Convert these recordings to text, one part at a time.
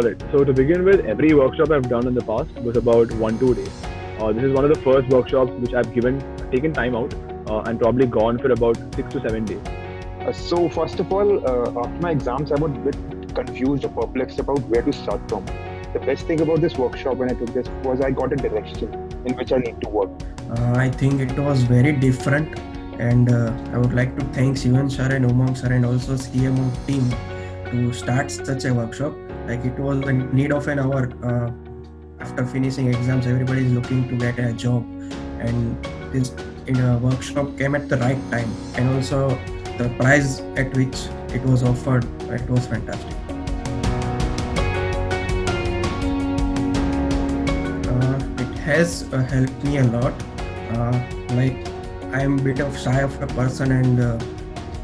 Alright, so to begin with, every workshop I've done in the past was about 1-2 days. This is one of the first workshops which I've taken time out and probably gone for about 6 to 7 days. So first of all, after my exams, I was a bit confused or perplexed about where to start from. The best thing about this workshop when I took this was I got a direction in which I need to work. I think it was very different, and I would like to thank Shivam sir and Umang sir and also CMO team to start such a workshop. Like it was the need of an hour. After finishing exams, everybody is looking to get a job, and this workshop came at the right time, and also the price at which it was offered, it was fantastic. It has helped me a lot. Like I am a bit of shy of a person and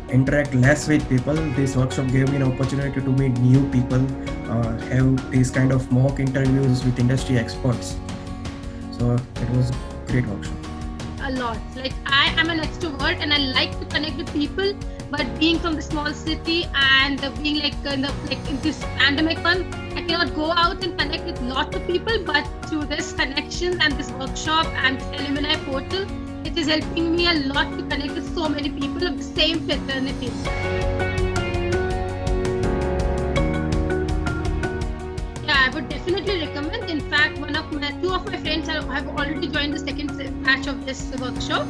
interact less with people. This workshop gave me an opportunity to meet new people, have these kind of mock interviews with industry experts. So it was a great workshop. A lot. Like I am an extrovert and I like to connect with people, but being from the small city and being in this pandemic one, I cannot go out and connect with lots of people, but through this connection and this workshop and alumni portal, it is helping me a lot to connect with so many people of the same fraternity. I would definitely recommend. In fact, two of my friends have already joined the second batch of this workshop.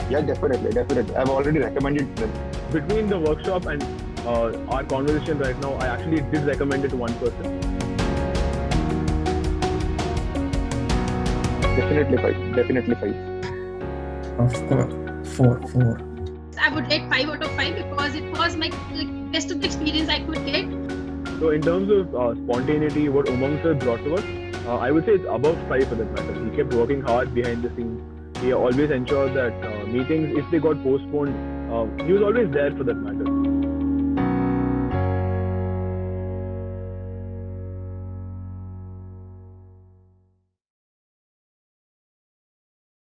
Yeah, definitely. I've already recommended them. Between the workshop and our conversation right now, I actually did recommend it to one person. Definitely five. Of course, four. I would rate 5 out of 5 because it was my best of the experience I could get. So in terms of spontaneity, what Umang sir brought to us, I would say it's above 5 for that matter. He kept working hard behind the scenes. He always ensured that meetings, if they got postponed, he was always there for that matter.